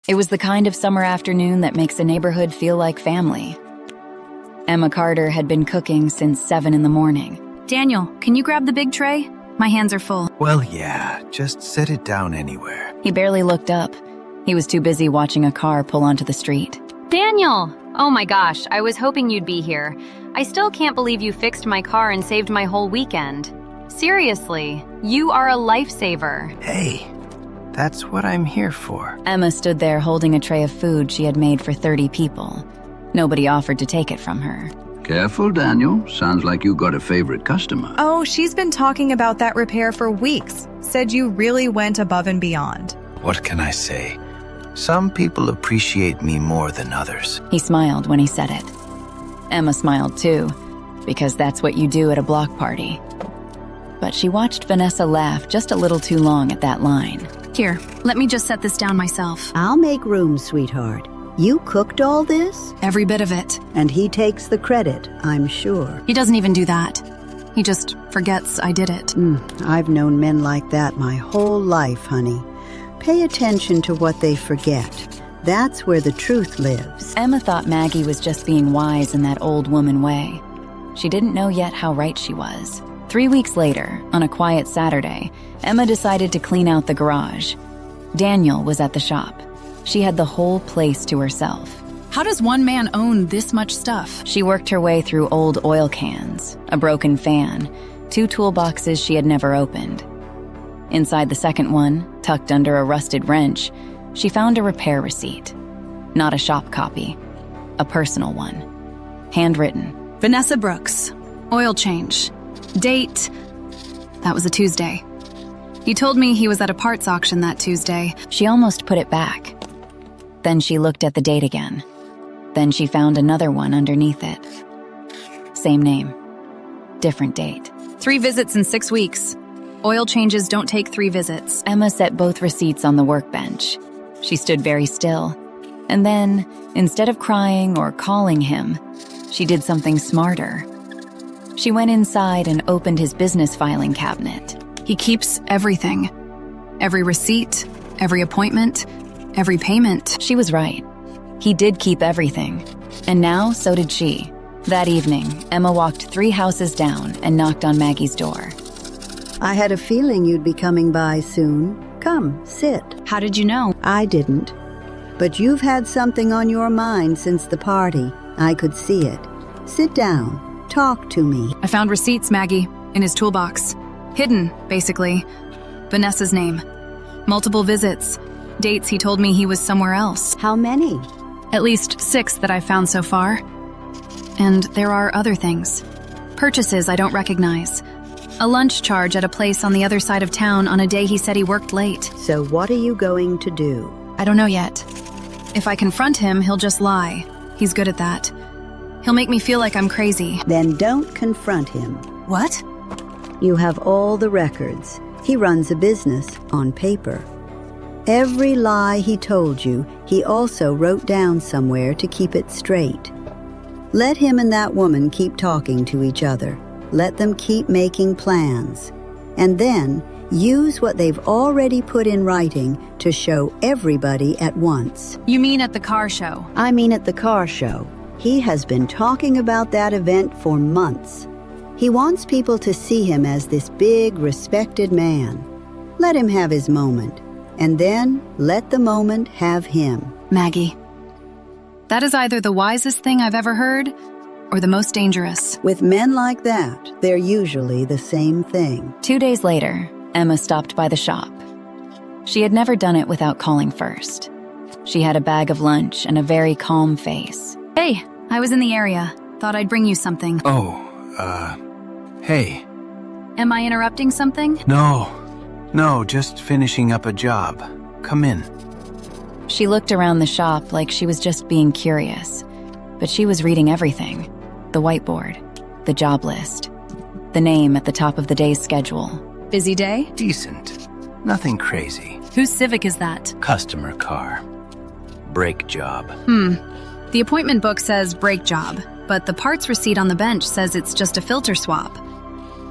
It was the kind of summer afternoon that makes a neighborhood feel like family. Emma Carter had been cooking since 7 in the morning. Daniel, can you grab the big tray? My hands are full. Well, yeah, just set it down anywhere. He barely looked up. He was too busy watching a car pull onto the street. Daniel! Oh my gosh, I was hoping you'd be here. I still can't believe you fixed my car and saved my whole weekend. Seriously, you are a lifesaver. Hey, that's what I'm here for. Emma stood there holding a tray of food she had made for 30 people. Nobody offered to take it from her. Careful, Daniel. Sounds like you got a favorite customer. Oh, she's been talking about that repair for weeks. Said you really went above and beyond. What can I say? Some people appreciate me more than others. He smiled when he said it. Emma smiled too, because that's what you do at a block party. But she watched Vanessa laugh just a little too long at that line. Here, let me just set this down myself. I'll make room, sweetheart. You cooked all this? Every bit of it. And he takes the credit, I'm sure. He doesn't even do that. He just forgets I did it. I've known men like that my whole life, honey. Pay attention to what they forget. That's where the truth lives. Emma thought Maggie was just being wise in that old woman way. She didn't know yet how right she was. 3 weeks later, on a quiet Saturday, Emma decided to clean out the garage. Daniel was at the shop. She had the whole place to herself. How does one man own this much stuff? She worked her way through old oil cans, a broken fan, 2 toolboxes she had never opened. Inside the second one, tucked under a rusted wrench, she found a repair receipt. Not a shop copy, a personal one. Handwritten. Vanessa Brooks. Oil change. Date. That was a Tuesday. He told me he was at a parts auction that Tuesday. She almost put it back. Then she looked at the date again. Then she found another one underneath it. Same name. Different date. 3 visits in 6 weeks. Oil changes don't take 3 visits. Emma set both receipts on the workbench. She stood very still. And then, instead of crying or calling him, she did something smarter. She went inside and opened his business filing cabinet. He keeps everything. Every receipt, every appointment, every payment. She was right. He did keep everything. And now, so did she. That evening, Emma walked 3 houses down and knocked on Maggie's door. I had a feeling you'd be coming by soon. Come, sit. How did you know? I didn't. But you've had something on your mind since the party. I could see it. Sit down. Talk to me. I found receipts, Maggie, in his toolbox. Hidden, basically. Vanessa's name. Multiple visits. Dates he told me he was somewhere else. How many? At least 6 that I've found so far. And there are other things. Purchases I don't recognize. A lunch charge at a place on the other side of town on a day he said he worked late. So what are you going to do? I don't know yet. If I confront him, he'll just lie. He's good at that. He'll make me feel like I'm crazy. Then don't confront him. What? You have all the records. He runs a business on paper. Every lie he told you, he also wrote down somewhere to keep it straight. Let him and that woman keep talking to each other. Let them keep making plans. And then use what they've already put in writing to show everybody at once. You mean at the car show? I mean at the car show. He has been talking about that event for months. He wants people to see him as this big, respected man. Let him have his moment. And then let the moment have him. Maggie. That is either the wisest thing I've ever heard or the most dangerous. With men like that, they're usually the same thing. 2 days later, Emma stopped by the shop. She had never done it without calling first. She had a bag of lunch and a very calm face. Hey, I was in the area. Thought I'd bring you something. Hey. Am I interrupting something? No, just finishing up a job. Come in. She looked around the shop like she was just being curious, but she was reading everything. The whiteboard, the job list, the name at the top of the day's schedule. Busy day? Decent. Nothing crazy. Whose Civic is that? Customer car. Brake job. The appointment book says brake job, but the parts receipt on the bench says it's just a filter swap.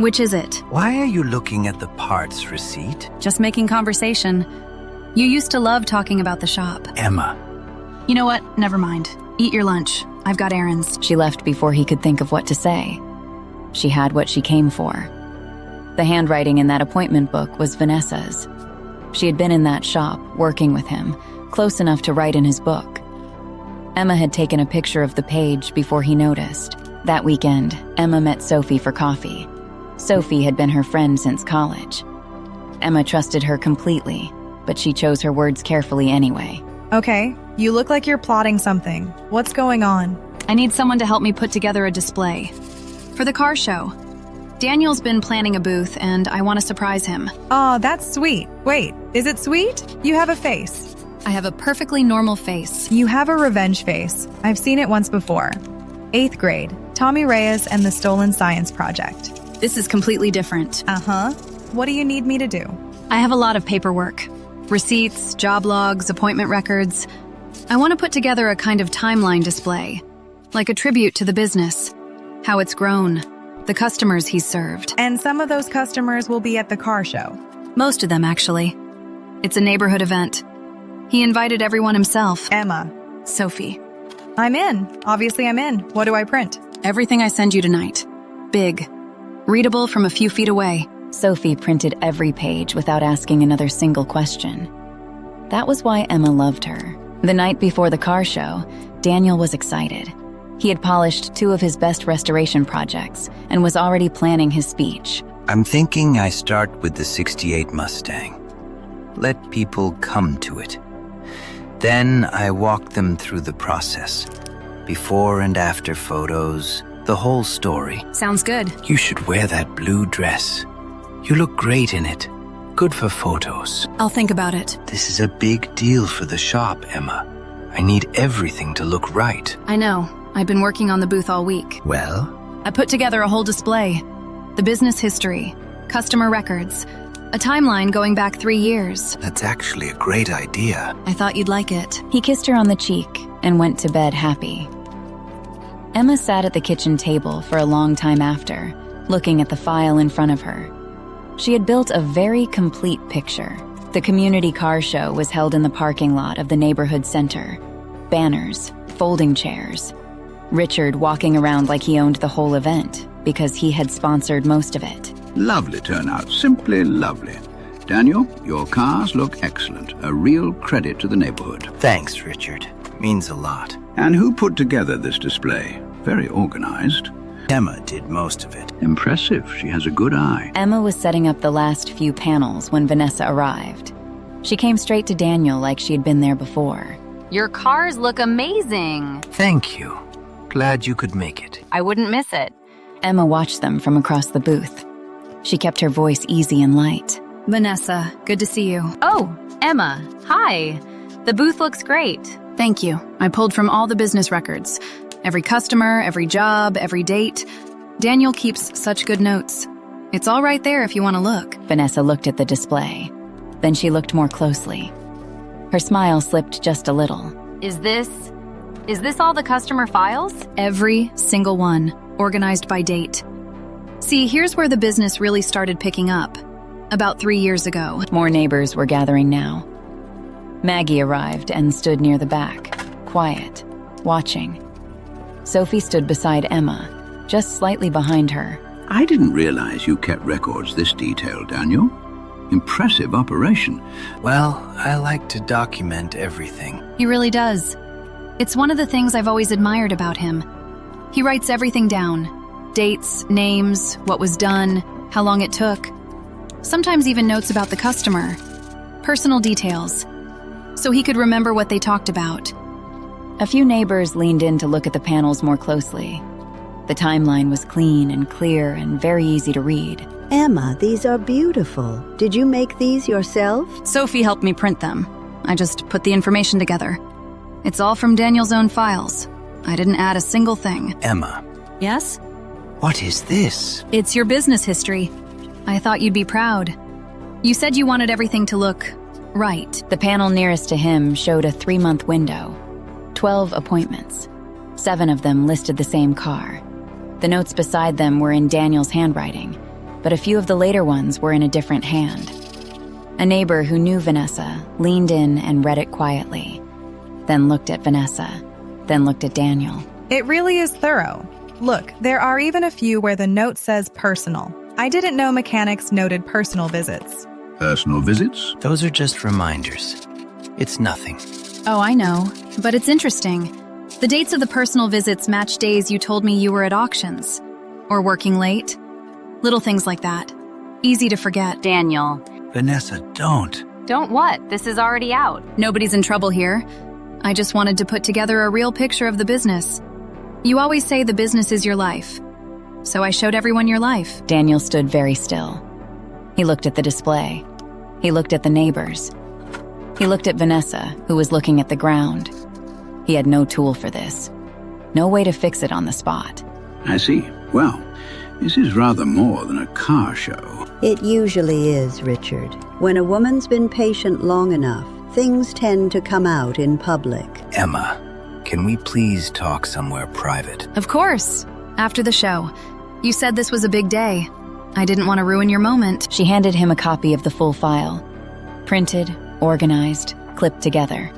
Which is it? Why are you looking at the parts receipt? Just making conversation. You used to love talking about the shop. Emma, You know what? Never mind. Eat your lunch. I've got errands. She left before he could think of what to say. She had what she came for. The handwriting in that appointment book was Vanessa's. She had been in that shop, working with him, close enough to write in his book. Emma had taken a picture of the page before he noticed. That weekend, Emma met Sophie for coffee. Sophie had been her friend since college. Emma trusted her completely, but she chose her words carefully anyway. Okay, you look like you're plotting something. What's going on? I need someone to help me put together a display. For the car show. Daniel's been planning a booth, and I want to surprise him. Aw, that's sweet. Wait, is it sweet? You have a face. I have a perfectly normal face. You have a revenge face. I've seen it once before. 8th grade, Tommy Reyes and the Stolen Science Project. This is completely different. Uh-huh. What do you need me to do? I have a lot of paperwork. Receipts, job logs, appointment records. I want to put together a kind of timeline display, like a tribute to the business, how it's grown, the customers he's served. And some of those customers will be at the car show. Most of them, actually. It's a neighborhood event. He invited everyone himself. Emma. Sophie. I'm in. Obviously I'm in. What do I print? Everything I send you tonight. Big. Readable from a few feet away. Sophie printed every page without asking another single question. That was why Emma loved her. The night before the car show, Daniel was excited. He had polished 2 of his best restoration projects and was already planning his speech. I'm thinking I start with the '68 Mustang. Let people come to it. Then I walk them through the process. Before and after photos, the whole story. Sounds good. You should wear that blue dress. You look great in it. Good for photos. I'll think about it. This is a big deal for the shop, Emma. I need everything to look right. I know. I've been working on the booth all week. Well? I put together a whole display. The business history, customer records, a timeline going back 3 years. That's actually a great idea. I thought you'd like it. He kissed her on the cheek and went to bed happy. Emma sat at the kitchen table for a long time after, looking at the file in front of her. She had built a very complete picture. The community car show was held in the parking lot of the neighborhood center. Banners, folding chairs. Richard walking around like he owned the whole event because he had sponsored most of it. Lovely turnout, simply lovely. Daniel, your cars look excellent. A real credit to the neighborhood. Thanks, Richard. Means a lot. And who put together this display? Very organized. Emma did most of it. Impressive. She has a good eye. Emma was setting up the last few panels when Vanessa arrived. She came straight to Daniel like she had been there before. Your cars look amazing. Thank you. Glad you could make it. I wouldn't miss it. Emma watched them from across the booth. She kept her voice easy and light. Vanessa, good to see you. Oh, Emma. Hi. The booth looks great. Thank you. I pulled from all the business records. Every customer, every job, every date. Daniel keeps such good notes. It's all right there if you want to look. Vanessa looked at the display. Then she looked more closely. Her smile slipped just a little. Is this all the customer files? Every single one, organized by date. See, here's where the business really started picking up. About 3 years ago. More neighbors were gathering now. Maggie arrived and stood near the back, quiet, watching. Sophie stood beside Emma, just slightly behind her. I didn't realize you kept records this detailed, Daniel. Impressive operation. Well, I like to document everything. He really does. It's one of the things I've always admired about him. He writes everything down. Dates, names, what was done, how long it took. Sometimes even notes about the customer. Personal details. So he could remember what they talked about. A few neighbors leaned in to look at the panels more closely. The timeline was clean and clear and very easy to read. Emma, these are beautiful. Did you make these yourself? Sophie helped me print them. I just put the information together. It's all from Daniel's own files. I didn't add a single thing. Emma, Yes? what is this? It's your business history. I thought you'd be proud. You said you wanted everything to look right. The panel nearest to him showed a 3-month window. 12 appointments. 7 of them listed the same car. The notes beside them were in Daniel's handwriting, but a few of the later ones were in a different hand. A neighbor who knew Vanessa leaned in and read it quietly, then looked at Vanessa, then looked at Daniel. It really is thorough. Look, there are even a few where the note says personal. I didn't know mechanics noted personal visits. Personal visits? Those are just reminders. It's nothing. Oh, I know, but it's interesting. The dates of the personal visits match days you told me you were at auctions. Or working late. Little things like that. Easy to forget. Daniel. Vanessa, don't. Don't what? This is already out. Nobody's in trouble here. I just wanted to put together a real picture of the business. You always say the business is your life. So I showed everyone your life. Daniel stood very still. He looked at the display. He looked at the neighbors. He looked at Vanessa, who was looking at the ground. He had no tool for this. No way to fix it on the spot. I see. Well, this is rather more than a car show. It usually is, Richard. When a woman's been patient long enough, things tend to come out in public. Emma, can we please talk somewhere private? Of course. After the show. You said this was a big day. I didn't want to ruin your moment. She handed him a copy of the full file. Printed, organized, clipped together.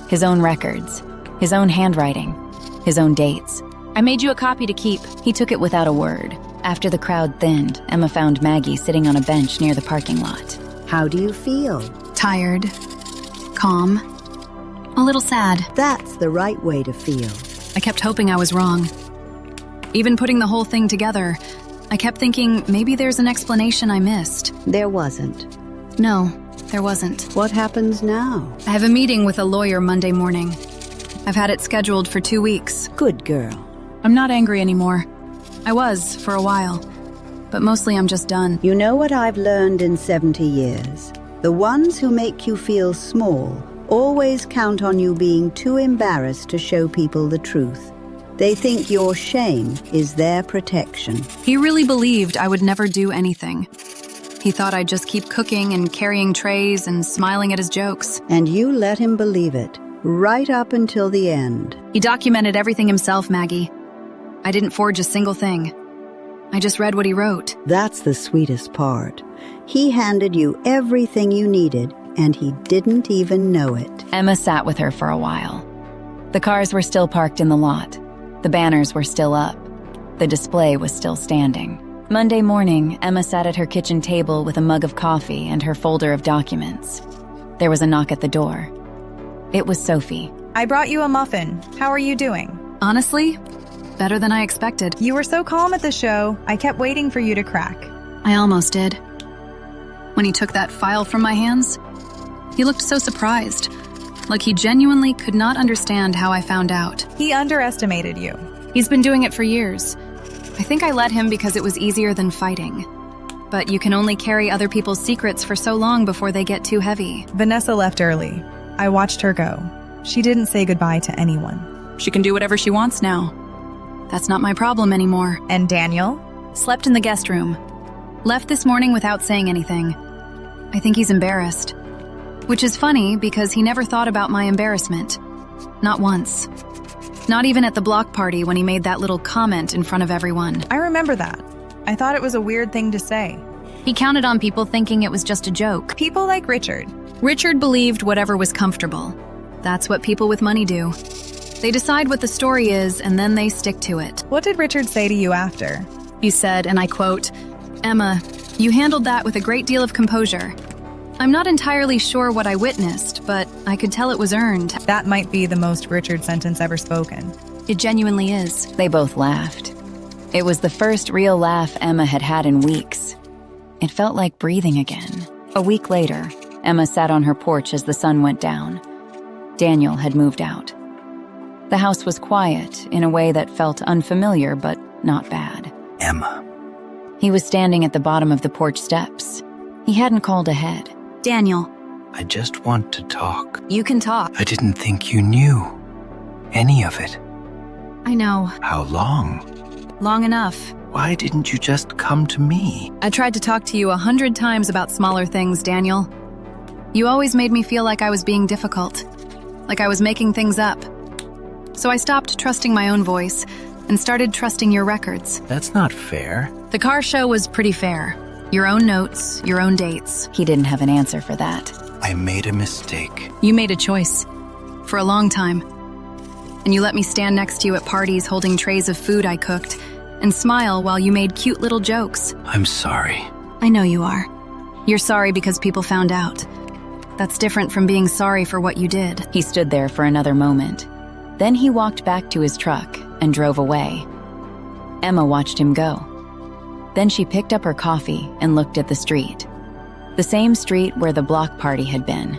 His own records, his own handwriting, his own dates. I made you a copy to keep. He took it without a word. After the crowd thinned, Emma found Maggie sitting on a bench near the parking lot. How do you feel? Tired. Calm. A little sad. That's the right way to feel. I kept hoping I was wrong. Even putting the whole thing together, I kept thinking maybe there's an explanation I missed. There wasn't. No, there wasn't. What happens now? I have a meeting with a lawyer Monday morning. I've had it scheduled for 2 weeks. Good girl. I'm not angry anymore. I was for a while, but mostly I'm just done. You know what I've learned in 70 years? The ones who make you feel small always count on you being too embarrassed to show people the truth. They think your shame is their protection. He really believed I would never do anything. He thought I'd just keep cooking and carrying trays and smiling at his jokes. And you let him believe it, right up until the end. He documented everything himself, Maggie. I didn't forge a single thing. I just read what he wrote. That's the sweetest part. He handed you everything you needed, and he didn't even know it. Emma sat with her for a while. The cars were still parked in the lot. The banners were still up. The display was still standing. Monday morning, Emma sat at her kitchen table with a mug of coffee and her folder of documents. There was a knock at the door. It was Sophie. I brought you a muffin. How are you doing? Honestly, better than I expected. You were so calm at the show, I kept waiting for you to crack. I almost did. When he took that file from my hands, he looked so surprised, like he genuinely could not understand how I found out. He underestimated you. He's been doing it for years. I think I let him because it was easier than fighting. But you can only carry other people's secrets for so long before they get too heavy. Vanessa left early. I watched her go. She didn't say goodbye to anyone. She can do whatever she wants now. That's not my problem anymore. And Daniel? Slept in the guest room. Left this morning without saying anything. I think he's embarrassed. Which is funny because he never thought about my embarrassment. Not once. Not even at the block party when he made that little comment in front of everyone. I remember that. I thought it was a weird thing to say. He counted on people thinking it was just a joke. People like Richard. Richard believed whatever was comfortable. That's what people with money do. They decide what the story is and then they stick to it. What did Richard say to you after? He said, and I quote, "Emma, you handled that with a great deal of composure. I'm not entirely sure what I witnessed, but I could tell it was earned." That might be the most Richard sentence ever spoken. It genuinely is. They both laughed. It was the first real laugh Emma had had in weeks. It felt like breathing again. A week later, Emma sat on her porch as the sun went down. Daniel had moved out. The house was quiet in a way that felt unfamiliar but not bad. Emma. He was standing at the bottom of the porch steps. He hadn't called ahead. Daniel. I just want to talk. You can talk. I didn't think you knew any of it. I know. How long? Long enough. Why didn't you just come to me? I tried to talk to you 100 times about smaller things, Daniel. You always made me feel like I was being difficult, like I was making things up. So I stopped trusting my own voice and started trusting your records. That's not fair. The car show was pretty fair. Your own notes, your own dates. He didn't have an answer for that. I made a mistake. You made a choice. For a long time. And you let me stand next to you at parties holding trays of food I cooked and smile while you made cute little jokes. I'm sorry. I know you are. You're sorry because people found out. That's different from being sorry for what you did. He stood there for another moment. Then he walked back to his truck and drove away. Emma watched him go. Then she picked up her coffee and looked at the street. The same street where the block party had been,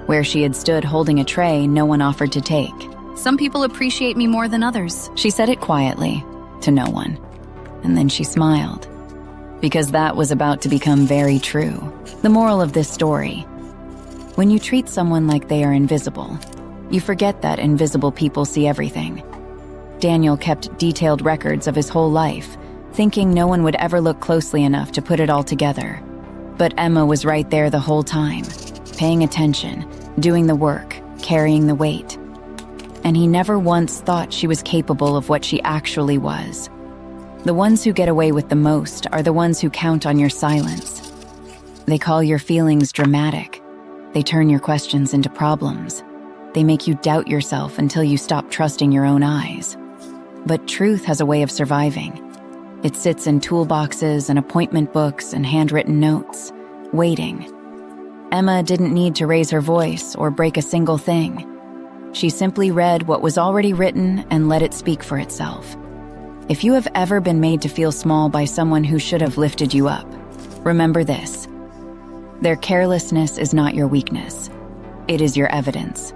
where she had stood holding a tray no one offered to take. Some people appreciate me more than others. She said it quietly, to no one. And then she smiled. Because that was about to become very true. The moral of this story: when you treat someone like they are invisible, you forget that invisible people see everything. Daniel kept detailed records of his whole life, thinking no one would ever look closely enough to put it all together. But Emma was right there the whole time, paying attention, doing the work, carrying the weight. And he never once thought she was capable of what she actually was. The ones who get away with the most are the ones who count on your silence. They call your feelings dramatic. They turn your questions into problems. They make you doubt yourself until you stop trusting your own eyes. But truth has a way of surviving. It sits in toolboxes and appointment books and handwritten notes, waiting. Emma didn't need to raise her voice or break a single thing. She simply read what was already written and let it speak for itself. If you have ever been made to feel small by someone who should have lifted you up, remember this: their carelessness is not your weakness. It is your evidence.